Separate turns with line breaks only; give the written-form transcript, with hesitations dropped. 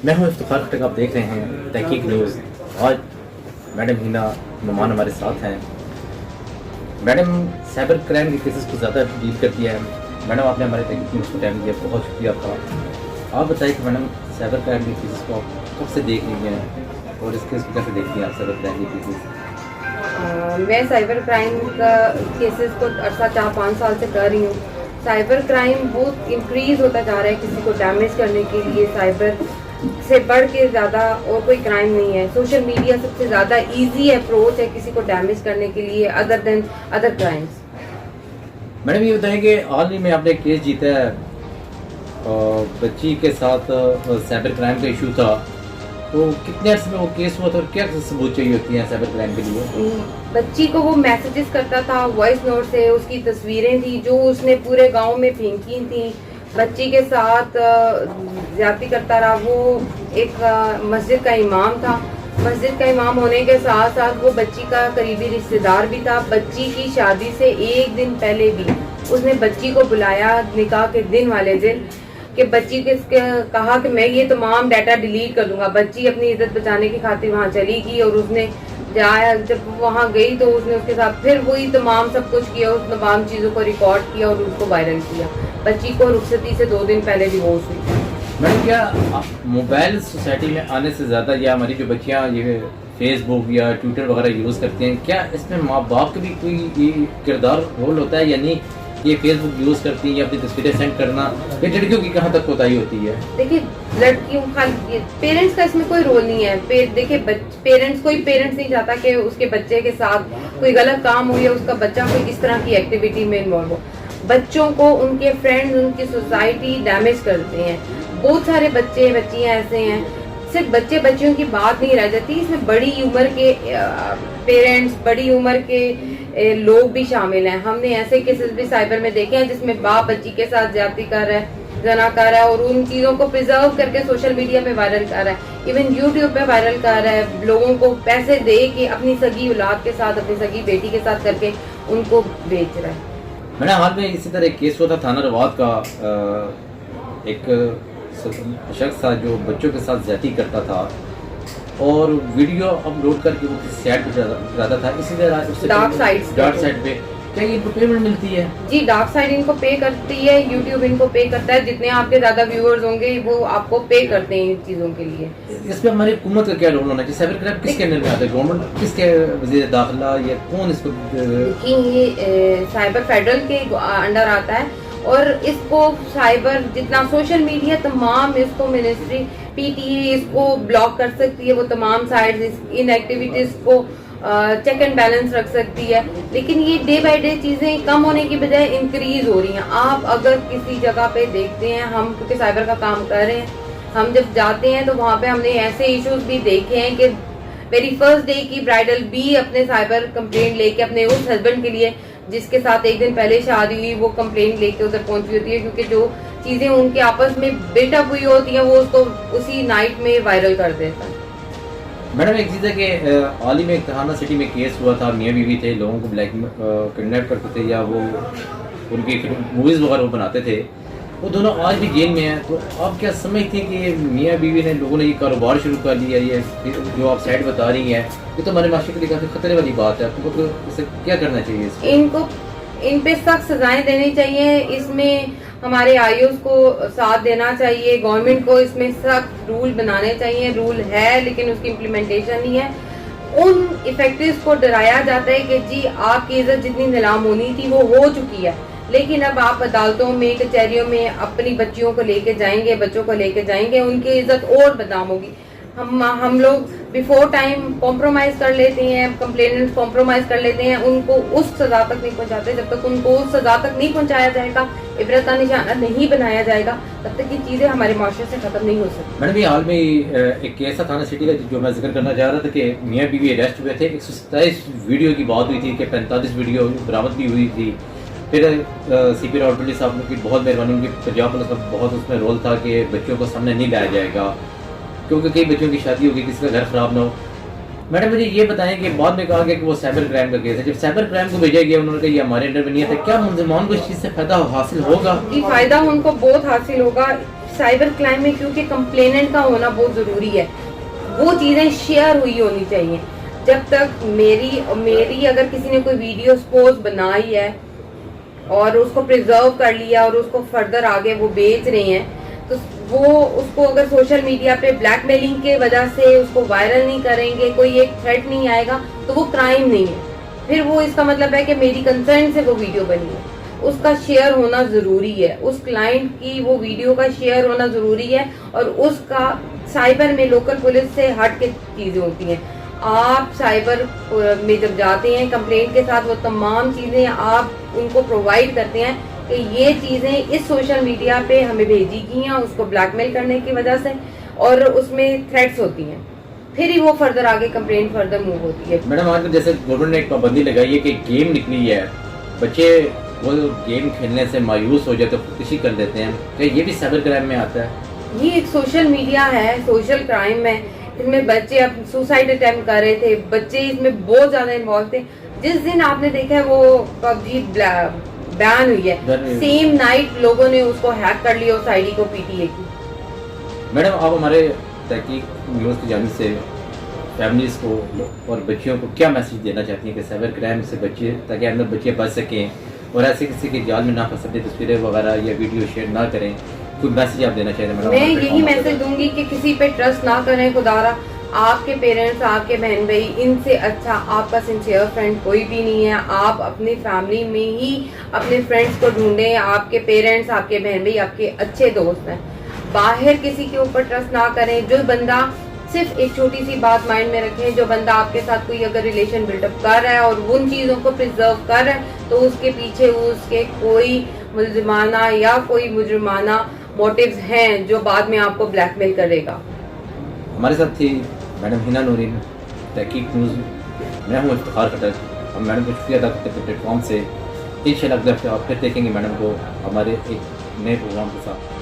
मैं हूं इफ्तिखार खट्टक, आप देख रहे हैं तहकीक न्यूज़। आज मैडम हिना नुमान हमारे साथ हैं। मैडम साइबर क्राइम के केसेस को ज़्यादा डील करती है। मैडम आपने हमारे तहकीक न्यूज़ को टाइम दिया, बहुत शुक्रिया आपका। आप बताइए कि मैडम साइबर क्राइम के केसेस को आप कब से देख रही हैं और इस केस को कैसे देखती हैं आप साइबर क्राइम के केसेस?
मैं साइबर क्राइम का केसेस को अर्सा 4-5 साल से कर रही हूँ। साइबर क्राइम बहुत इंक्रीज़ होता जा रहा है। किसी को डैमेज करने के लिए साइबर से बढ़ के ज़्यादा और कोई क्राइम नहीं है। सोशल मीडिया सबसे ज़्यादा इजी अप्रोच है किसी को डैमेज करने के लिए other than other crimes.
Madam ये बताएं कि हाल ही में आपने केस जीता है, बच्ची के साथ साइबर क्राइम का इशू था, तो कितने अर्से में वो केस हुआ था और क्या सबूत चाहिए होती हैं साइबर क्राइम के लिए?
बच्ची को वो मैसेजेस करता था वॉइस नोट से, उसकी तस्वीरें थी जो उसने पूरे गांव में फेंकी थी। बच्ची के साथ ज्यादती करता रहा। वो एक मस्जिद का इमाम था। मस्जिद का इमाम होने के साथ साथ वो बच्ची का करीबी रिश्तेदार भी था। बच्ची की शादी से एक दिन पहले भी उसने बच्ची को बुलाया निकाह के दिन वाले दिन कि बच्ची के कहा कि मैं ये तमाम डाटा डिलीट कर दूंगा। बच्ची अपनी इज्जत बचाने की खातिर वहाँ चली गई और उसने जब वहाँ गई तो उसने उसके साथ फिर वही तमाम सब कुछ किया, उस तमाम चीज़ों को रिकॉर्ड किया और उसको वायरल किया। बच्ची को रुखसती से 2 दिन पहले डिवोर्स हुई।
मैडम क्या मोबाइल सोसाइटी में आने से ज़्यादा या हमारी जो बच्चियाँ ये फेसबुक या ट्विटर वगैरह यूज़ करती हैं, क्या इसमें माँ बाप का भी कोई किरदार रोल होता है? यानी ये फेसबुक यूज़ करती हैं या अपनी तस्वीरें सेंड करना, ये लड़कियों की कहाँ तक कोताही होती है?
देखिए लड़कियों खाली पेरेंट्स का इसमें कोई रोल नहीं है। देखिए पेरेंट्स नहीं चाहता कि उसके बच्चे के साथ कोई गलत काम हो या उसका बच्चा कोई इस तरह की एक्टिविटी में इन्वॉल्व हो। बच्चों को उनके फ्रेंड्स, उनकी सोसाइटी डैमेज करते हैं। बहुत सारे बच्चियां ऐसे हैं। सिर्फ बच्चियों की बात नहीं रह जाती, इसमें बड़ी उम्र के पेरेंट्स, बड़ी उम्र के लोग भी शामिल हैं। हमने ऐसे केसेस भी साइबर में देखे हैं जिसमें बाप बच्ची के साथ ज्यादती कर रहा है, जना कर रहा है और उन चीजों को प्रिजर्व करके सोशल मीडिया पे वायरल कर रहा है। इवन यूट्यूब पे वायरल कर रहा है। लोगों को पैसे दे के अपनी सगी औलाद के साथ, अपनी सगी बेटी के साथ करके उनको बेच रहा है।
मैंने हाल में इसी तरह एक केस हुआ था थाना रवाद का। एक शख्स था जो बच्चों के साथ ज्यादती करता था और वीडियो अपलोड करके वो किसी साइट पे जाता था। इसी तरह उससे
डार्क साइट
पे क्या इनको पेमेंट मिलती है?
जी, डार्क साइड इनको पे करती है, यूट्यूब इनको पे करता है। जितने आपके ज्यादा व्यूअर्स होंगे वो आपको पे करते हैं इन चीजों के लिए।
इसमें हमारी हुकूमत का क्या रोल होना चाहिए? साइबर क्राइम किसके अंदर में आता है? गवर्नमेंट किसके वज़ीर दाखिला या कौन इसको?
देखिए ये साइबर फेडरल के अंडर आता है और इसको साइबर जितना सोशल मीडिया तमाम इसको मिनिस्ट्री पीटीए इसको ब्लॉक कर सकती है। वो तमाम साइट्स इन एक्टिविटीज को चेक एंड बैलेंस रख सकती है। लेकिन ये डे बाय डे चीजें कम होने की बजाय इंक्रीज हो रही हैं। आप अगर किसी जगह पे देखते हैं, हम क्योंकि साइबर का काम कर रहे हैं, हम जब जाते हैं तो वहाँ पे हमने ऐसे इश्यूज भी देखे हैं कि मेरी फर्स्ट डे की ब्राइडल भी अपने साइबर कंप्लेंट लेके अपने उस हस्बैंड के लिए जिसके साथ एक दिन पहले शादी हुई वो कंप्लेंट लेके उधर पहुंची होती है, क्योंकि जो चीजें उनके आपस में बिल्टअप हुई होती हैं वो उसको उसी नाइट में वायरल कर देता है।
मैडम एक चीज़ है कि हाल ही में एक थाना सिटी में केस हुआ था। मियाँ बीवी थे, लोगों को ब्लैक किडनैप करते थे या वो उनकी मूवीज़ वगैरह वो बनाते थे। वो दोनों आज भी जेल में हैं। तो आप क्या समझती हैं कि मियाँ बीवी ने लोगों ने ये कारोबार शुरू कर लिया? ये जो आप साइड बता रही हैं ये तो हमारे माशरे के लिए काफ़ी खतरे वाली बात है। आपको तो इसे क्या करना चाहिए?
इनको इन पे सख्त सजाएं देनी चाहिए। इसमें हमारे आईओ को साथ देना चाहिए। गवर्नमेंट को इसमें सख्त रूल बनाने चाहिए। रूल है लेकिन उसकी इम्प्लीमेंटेशन नहीं है। उन इफेक्टिव्स को डराया जाता है कि जी आपकी इज्जत जितनी नीलाम होनी थी वो हो चुकी है, लेकिन अब आप अदालतों में, कचहरियों में अपनी बच्चियों को लेके जाएंगे, बच्चों को लेके जाएंगे, उनकी इज्जत और बदनाम होगी। हम लोग बिफोर टाइम कॉम्प्रोमाइज कर लेते हैं, कंप्लेनेंट कॉम्प्रोमाइज कर लेते हैं, उनको उस सजा तक नहीं पहुंचाते। जब तक उनको उस सजा तक नहीं पहुंचाया जाएगा, इबरत का निशाना नहीं बनाया जाएगा, तब तक ये चीजें हमारे माशरे से खत्म नहीं हो सकती।
मैडम ये हाल में एक केस था थाना सिटी का जो मैं जिक्र करना चाह रहा था कि मियाँ बीवी अरेस्ट हुए थे। 127 वीडियो की बात हुई थी कि 45 वीडियो बरामद भी हुई थी। फिर CP रावलपिंडी साहब की बहुत मेहरबानी, उनकी पंजाब पुलिस का बहुत उसमें रोल था कि बच्चों को सामने नहीं लाया जाएगा क्योंकि कई बच्चों की शादी होगी, किसी का घर खराब ना हो। मैडम मुझे ये बताएं कि बाद में कहा गया कि वो साइबर क्राइम का केस है। जब साइबर क्राइम को भेजा गया उन्होंने कहा ये हमारे अंडर में नहीं है, तो क्या मुलजमान को इस चीज़ से फायदा हासिल होगा?
जी फायदा उनको बहुत हासिल होगा। साइबर क्राइम में क्योंकि कंप्लेनेंट का होना बहुत ज़रूरी है, वो चीज़ें शेयर हुई होनी चाहिए। जब तक मेरी अगर किसी ने कोई वीडियो सपोज बनाई है और उसको प्रिजर्व कर लिया और उसको फर्दर आगे वो बेच रहे हैं, तो वो उसको अगर सोशल मीडिया पे ब्लैकमेलिंग के वजह से उसको वायरल नहीं करेंगे, कोई एक थ्रेट नहीं आएगा, तो वो क्राइम नहीं है। फिर वो इसका मतलब है कि मेरी कंसर्न से वो वीडियो बनी है, उसका शेयर होना ज़रूरी है, उस क्लाइंट की वो वीडियो का शेयर होना ज़रूरी है। और उसका साइबर में लोकल पुलिस से हट के चीज़ें होती हैं। आप साइबर में जब जाते हैं कंप्लेंट के साथ, वो तमाम चीज़ें आप उनको प्रोवाइड करते हैं कि ये चीज़ें इस सोशल मीडिया पे हमें भेजी गई हैं उसको ब्लैकमेल करने की वजह से, और उसमें थ्रेट्स होती हैं, फिर ही वो फर्दर आगे कंप्लेंट फर्दर मूव होती है।
मैडम आजकल जैसे गवर्नमेंट ने एक पाबंदी लगाई है कि गेम निकली है, बच्चे वो गेम खेलने से मायूस हो जाते, खुदकुशी कर लेते हैं, क्या ये भी साइबर क्राइम में आता है?
ये एक सोशल मीडिया है, सोशल क्राइम है। इसमें बच्चे अब सुसाइड अटेम्प्ट कर रहे थे, बच्चे इसमें बहुत ज्यादा इन्वॉल्व थे। जिस दिन आपने देखा है वो पबजी बैन हुई है, सेम नाइट लोगों ने उसको हैक कर लिया उस आईडी को, पीटीए की।
मैडम आप हमारे तहकीक न्यूज़ की जानिब से फैमिलीज़ को और बच्चियों को क्या मैसेज देना चाहती हैं कि साइबर क्राइम से बच्चे, ताकि अंदर बच्चे बच सकें और ऐसे किसी के जाल में ना फंस सकें, तस्वीरें वगैरह या वीडियो शेयर ना करें, कोई मैसेज आप देना चाहते हैं मैडम?
मैं यही मैसेज दूंगी कि किसी पे ट्रस्ट ना करें खुदारा। आपके पेरेंट्स, आपके बहन भाई, इनसे अच्छा आपका सिंसियर फ्रेंड कोई भी नहीं है। आप अपनी फैमिली में ही अपने फ्रेंड्स को ढूंढें। आपके पेरेंट्स, आपके बहन भाई आपके अच्छे दोस्त हैं। बाहर किसी के ऊपर ट्रस्ट ना करें। जो बंदा, सिर्फ एक छोटी सी बात माइंड में रखें, जो बंदा आपके साथ कोई अगर रिलेशन बिल्डअप कर रहा है और उन चीज़ों को प्रिजर्व कर रहा है, तो उसके पीछे उसके कोई मुलजिमाना या कोई मुजरिमाना मोटिव्स हैं जो बाद में आपको ब्लैकमेल करेगा।
हमारे साथ थी मैडम हिना नूरीन, तहकीक न्यूज़। मैं हूँ इफ्तिखार खट्टर। हम मैडम को शुक्रिया अदा करते हैं प्लेटफॉर्म से। इंशाल्लाह अगले हफ्ते आप फिर देखेंगे मैडम को हमारे एक नए प्रोग्राम के साथ।